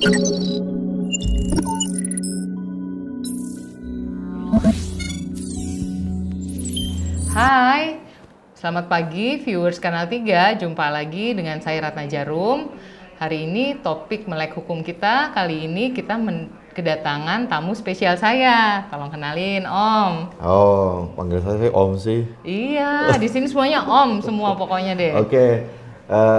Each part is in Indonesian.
Hai, selamat pagi viewers Kanal 3, jumpa lagi dengan saya Ratna Jarum. Hari ini topik Melek Hukum kita, kali ini kita kedatangan tamu spesial saya. Tolong kenalin Om. Oh, panggil saya Om sih. Iya, di sini semuanya Om semua pokoknya deh. Oke,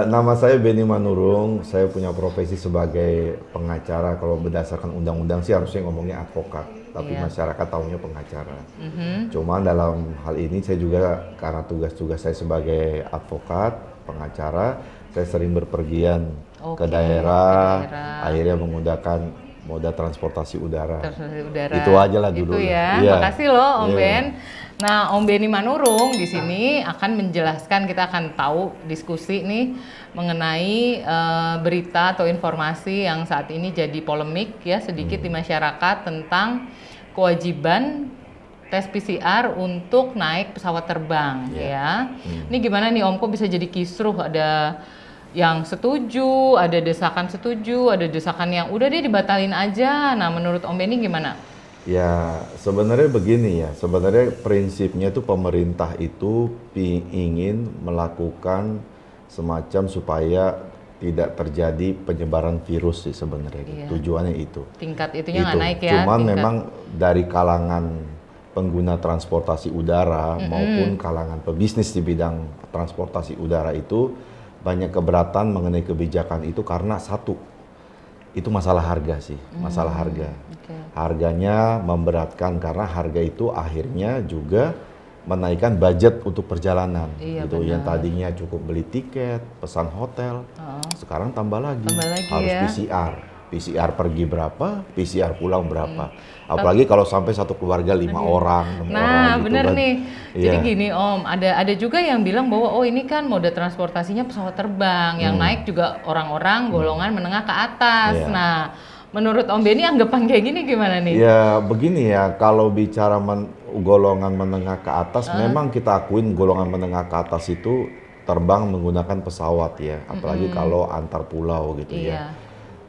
nama saya Benny Manurung. Saya punya profesi sebagai pengacara. Kalau berdasarkan undang-undang sih harusnya ngomongnya advokat, tapi Iya. masyarakat taunya pengacara. Cuman dalam hal ini saya juga karena tugas-tugas saya sebagai advokat, pengacara, saya sering berpergian Oke, ke daerah, ke daerah. akhirnya menggunakan moda transportasi udara. Transportasi udara. Itu aja lah dulu. Itu ya. Iya. Makasih loh Om Iya. Ben. Nah, Om Benny Manurung di sini akan menjelaskan, kita akan tahu diskusi nih mengenai berita atau informasi yang saat ini jadi polemik ya sedikit di masyarakat tentang kewajiban tes PCR untuk naik pesawat terbang ya. Ini gimana nih Om, kok bisa jadi kisruh, ada yang setuju, ada desakan setuju, ada desakan yang udah deh dibatalin aja. Nah, menurut Om Benny gimana? Ya, sebenarnya begini ya. Sebenarnya prinsipnya itu pemerintah itu ingin melakukan semacam supaya tidak terjadi penyebaran virus sih sebenarnya. Iya. Tujuannya itu. Tingkat itunya nggak naik ya? Cuman tingkat. memang dari kalangan pengguna transportasi udara maupun kalangan pebisnis di bidang transportasi udara itu banyak keberatan mengenai kebijakan itu karena satu, itu masalah harga sih, masalah harga. Oke. Harganya memberatkan karena harga itu akhirnya juga menaikkan budget untuk perjalanan. Iya, gitu. benar. Yang tadinya cukup beli tiket, pesan hotel, sekarang tambah lagi. Tambah lagi Harus ya. PCR pergi berapa, PCR pulang berapa. Apalagi kalau sampai satu keluarga 5 orang, 6 orang Nah, gitu bener kan. nih. Jadi Iya. gini Om, ada juga yang bilang bahwa oh ini kan moda transportasinya pesawat terbang, yang naik juga orang-orang golongan menengah ke atas. Iya. Nah, menurut Om Benny anggapan kayak gini gimana nih? Ya begini ya, kalau bicara golongan menengah ke atas, memang kita akuin golongan menengah ke atas itu terbang menggunakan pesawat ya, apalagi kalau antar pulau gitu Iya. ya.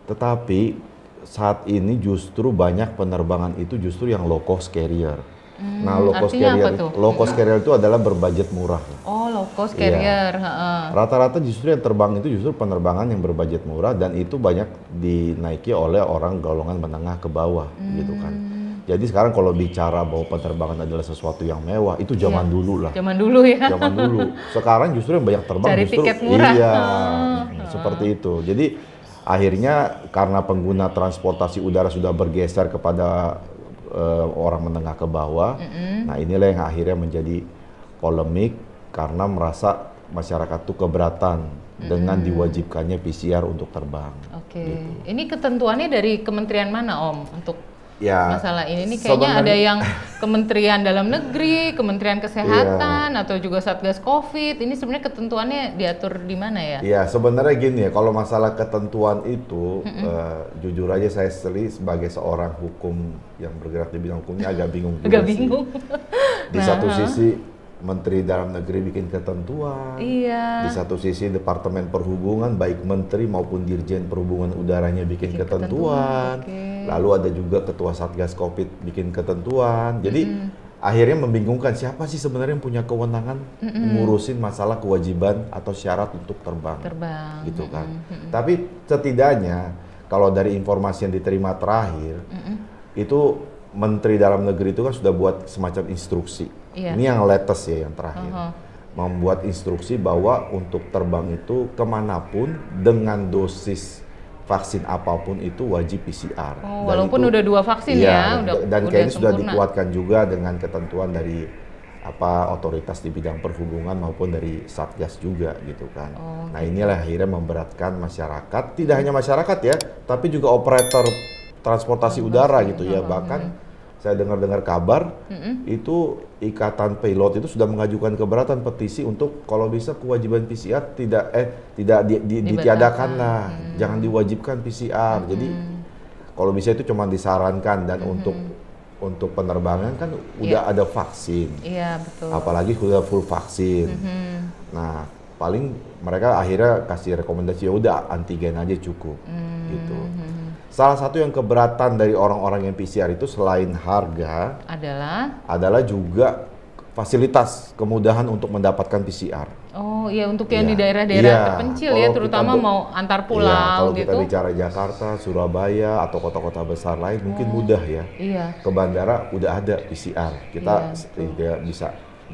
Tetapi saat ini justru banyak penerbangan itu justru yang low cost carrier. Nah, artinya apa tuh? low cost carrier itu adalah berbudget murah. Oh, low cost Iya. carrier. heeh. Rata-rata justru yang terbang itu justru penerbangan yang berbudget murah dan itu banyak dinaiki oleh orang golongan menengah ke bawah gitu kan. Jadi sekarang kalau bicara bahwa penerbangan adalah sesuatu yang mewah, itu zaman dulu lah. Zaman dulu ya. Zaman dulu. Sekarang justru yang banyak terbang Cari justru tiket murah. iya, seperti itu. Jadi akhirnya karena pengguna transportasi udara sudah bergeser kepada orang menengah ke bawah. Nah, inilah yang akhirnya menjadi polemik karena merasa masyarakat tuh keberatan dengan diwajibkannya PCR untuk terbang. Oke. Ini ketentuannya dari kementerian mana Om untuk Ya, masalah ini nih kayaknya ada sebenarnya- yang Kementerian Dalam Negeri, Kementerian Kesehatan atau juga Satgas Covid. Ini sebenarnya ketentuannya diatur di mana ya? Iya, sebenarnya gini ya, kalau masalah ketentuan itu, jujur aja saya sebagai seorang hukum yang bergerak di bidang hukumnya agak bingung juga Agak sih. bingung. Di satu sisi Menteri Dalam Negeri bikin ketentuan, Iya. di satu sisi Departemen Perhubungan baik Menteri maupun Dirjen Perhubungan Udaranya bikin ketentuan, oke. lalu ada juga Ketua Satgas Covid bikin ketentuan. Jadi akhirnya membingungkan siapa sih sebenarnya yang punya kewenangan ngurusin masalah kewajiban atau syarat untuk terbang. Terbang. Gitu kan. Tapi setidaknya kalau dari informasi yang diterima terakhir itu Menteri Dalam Negeri itu kan sudah buat semacam instruksi. Iya. Ini yang latest ya, yang terakhir. Membuat instruksi bahwa untuk terbang itu kemanapun dengan dosis vaksin apapun itu wajib PCR. Oh, Dan walaupun itu- udah 2 vaksin iya, ya, dan kayaknya sudah sempurna. dikuatkan juga dengan ketentuan dari otoritas di bidang perhubungan maupun dari Satgas juga gitu kan. Nah, inilah akhirnya memberatkan masyarakat, tidak hanya masyarakat ya, tapi juga operator transportasi udara gitu ya. Bahkan saya dengar kabar itu ikatan pilot itu sudah mengajukan keberatan petisi untuk kalau bisa kewajiban PCR tidak ditiadakan lah, jangan diwajibkan PCR. Jadi kalau bisa itu cuma disarankan dan untuk penerbangan kan udah ada vaksin. Iya, betul. Apalagi sudah full vaksin. Nah, paling mereka akhirnya kasih rekomendasi ya udah antigen aja cukup gitu. salah satu yang keberatan dari orang-orang yang PCR itu selain harga adalah juga fasilitas, kemudahan untuk mendapatkan PCR. Oh iya, untuk yang di daerah-daerah terpencil ya, terutama mau antar pulau kalau gitu. Kita bicara Jakarta, Surabaya, atau kota-kota besar lain mungkin mudah ya. Iya. Ke bandara udah ada PCR, kita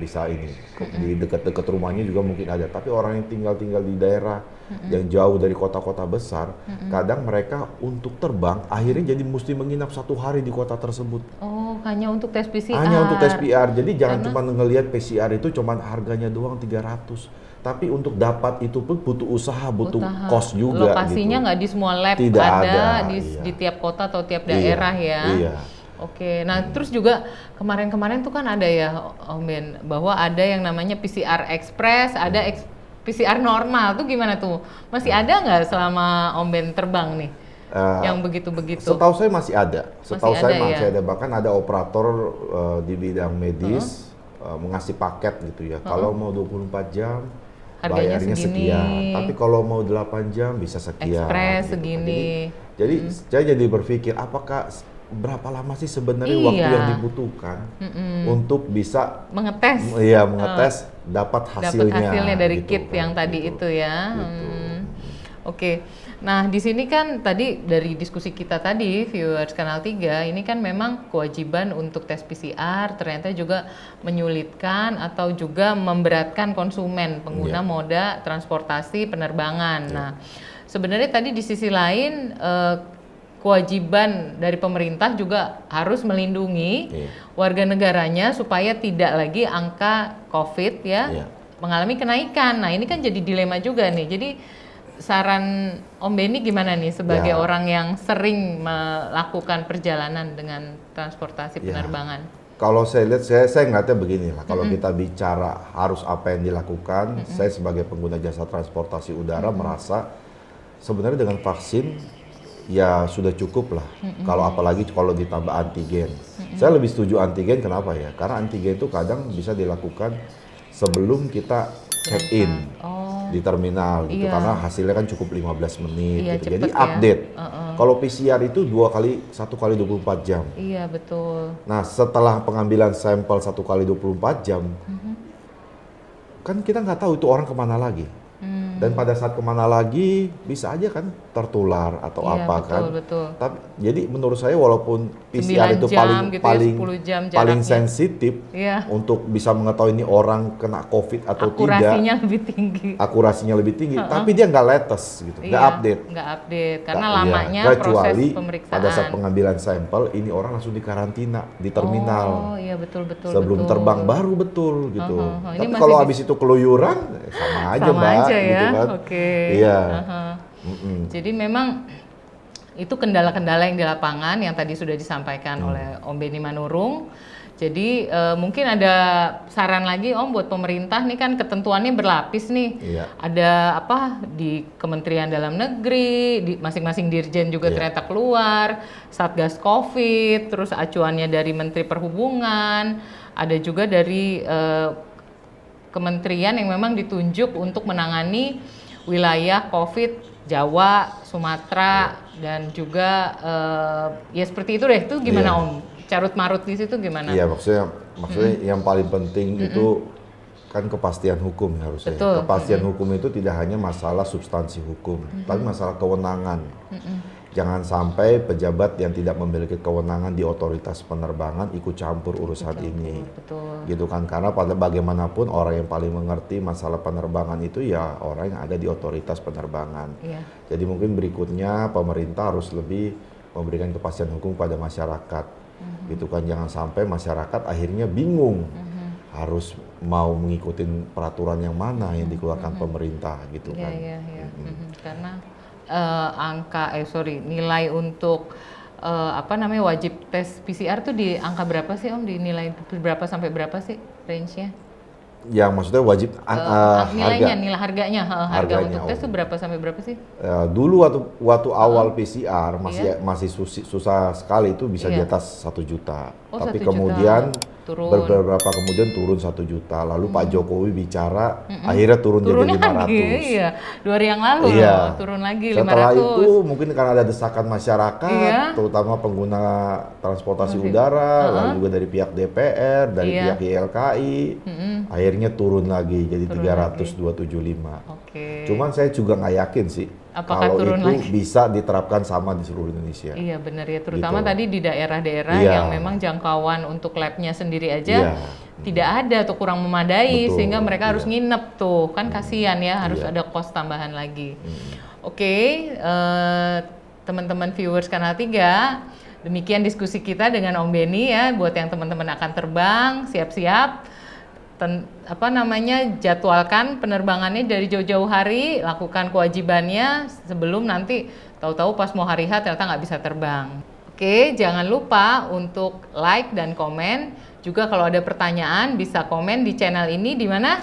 bisa ini di dekat-dekat rumahnya juga mungkin ada. Tapi orang yang tinggal di daerah yang jauh dari kota-kota besar, kadang mereka untuk terbang akhirnya jadi mesti menginap 1 hari di kota tersebut. Oh, hanya untuk tes PCR. Hanya untuk tes PCR. Jadi jangan cuma ngelihat PCR itu cuma harganya doang 300. Tapi untuk dapat itu pun butuh usaha, butuh kos juga. Lokasinya nggak di semua lab tidak ada di tiap kota atau tiap daerah ya. Iya. Oke, nah terus juga kemarin-kemarin tuh kan ada ya Om Ben, bahwa ada yang namanya PCR Express, ada PCR normal, tuh gimana tuh? Masih ada nggak selama Om Ben terbang nih? Yang begitu-begitu? Setahu saya masih ada, masih ya? ada, bahkan ada operator di bidang medis mengasih paket gitu ya, kalau mau 24 jam bayarnya sekian, tapi kalau mau 8 jam bisa sekian. Express gitu. segini. Jadi saya jadi berpikir apakah berapa lama sih sebenarnya waktu yang dibutuhkan untuk bisa mengetes dapat hasilnya dari gitu, kit yang tadi itu ya. Gitu. Oke. Nah, di sini kan tadi dari diskusi kita tadi viewers Kanal 3 ini kan memang kewajiban untuk tes PCR ternyata juga menyulitkan atau juga memberatkan konsumen pengguna moda transportasi penerbangan. Nah, sebenarnya tadi di sisi lain kewajiban dari pemerintah juga harus melindungi warga negaranya supaya tidak lagi angka COVID mengalami kenaikan. Nah, ini kan jadi dilema juga nih. Jadi saran Om Benny gimana nih sebagai orang yang sering melakukan perjalanan dengan transportasi penerbangan? Kalau saya lihat, saya ngeliatnya begini lah. Kalau kita bicara harus apa yang dilakukan, saya sebagai pengguna jasa transportasi udara merasa sebenarnya dengan vaksin ya sudah cukup lah. Kalau apalagi kalau ditambah antigen. Saya lebih setuju antigen, kenapa ya? Karena antigen itu kadang bisa dilakukan sebelum kita check in di terminal gitu, karena hasilnya kan cukup 15 menit gitu. Jadi update. Kalau PCR itu 1 kali 24 jam. Iya, betul. Nah, setelah pengambilan sampel 1 kali 24 jam, kan kita nggak tahu itu orang kemana lagi. Dan pada saat kemana lagi bisa aja kan tertular atau apa kan. Betul. Tapi jadi menurut saya walaupun PCR itu paling sensitif untuk bisa mengetahui ini orang kena COVID atau akurasinya lebih tinggi, tapi dia nggak latest gitu, nggak update karena lamanya kecuali proses pemeriksaan. Pada saat pengambilan sampel ini orang langsung dikarantina di terminal. Oh iya, betul. Sebelum terbang baru betul gitu. Tapi kalau habis itu keluyuran sama aja Mbak aja ya. gitu kan. Oke. Iya. Jadi memang itu kendala-kendala yang di lapangan yang tadi sudah disampaikan oleh Om Benny Manurung. Jadi mungkin ada saran lagi Om buat pemerintah nih, kan ketentuannya berlapis nih. Ada di Kementerian Dalam Negeri, di masing-masing dirjen juga ternyata keluar, Satgas Covid, terus acuannya dari Menteri Perhubungan, ada juga dari kementerian yang memang ditunjuk untuk menangani wilayah COVID, Jawa, Sumatera, dan juga ya seperti itu deh. Itu gimana Om? Carut marut di situ gimana? Iya, maksudnya yang paling penting itu kan kepastian hukum harusnya. Kepastian hukum itu tidak hanya masalah substansi hukum, tapi masalah kewenangan. Jangan sampai pejabat yang tidak memiliki kewenangan di otoritas penerbangan ikut campur urusan ini. Gitu kan, karena pada bagaimanapun orang yang paling mengerti masalah penerbangan itu ya orang yang ada di otoritas penerbangan. Jadi mungkin berikutnya pemerintah harus lebih memberikan kepastian hukum pada masyarakat. Gitu kan, jangan sampai masyarakat akhirnya bingung harus mau mengikuti peraturan yang mana yang dikeluarkan pemerintah gitu kan. Karena nilai untuk wajib tes PCR tuh di angka berapa sih Om? Di nilai berapa sampai berapa sih range-nya? Yang maksudnya wajib harganya untuk tes tuh berapa sampai berapa sih? Dulu waktu awal PCR masih susah sekali, itu bisa di atas 1 juta. Tapi kemudian turun. Beberapa kemudian turun 1 juta. Lalu Pak Jokowi bicara, akhirnya turun jadi 500. Lagi, iya. 2 hari yang lalu Iya. loh, turun lagi 500. Setelah itu mungkin karena ada desakan masyarakat, Iya. terutama pengguna transportasi udara, lalu juga dari pihak DPR, dari Iya. pihak YLKI, akhirnya turun lagi jadi 300.275. Oke. Cuman saya juga nggak yakin sih Apakah kalau turun itu lagi? bisa diterapkan sama di seluruh Indonesia. Iya benar ya, terutama Gitu. tadi di daerah-daerah Iya. yang memang jangkauan untuk labnya sendiri aja Iya. tidak ada atau kurang memadai, Betul, sehingga mereka harus iya. nginep tuh, kan kasihan ya, harus Iya. ada kos tambahan lagi. Oke, teman-teman viewers Kanal 3, demikian diskusi kita dengan Om Benny ya, buat yang teman-teman akan terbang, siap-siap. Jadwalkan penerbangannya dari jauh-jauh hari, lakukan kewajibannya sebelum nanti tahu-tahu pas mau hari H ternyata nggak bisa terbang. Oke, jangan lupa untuk like dan komen. Juga kalau ada pertanyaan bisa komen di channel ini di mana?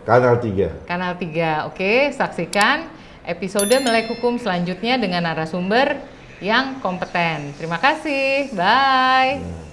Kanal 3. Kanal 3. Oke, saksikan episode Melek Hukum selanjutnya dengan narasumber yang kompeten. Terima kasih. Bye.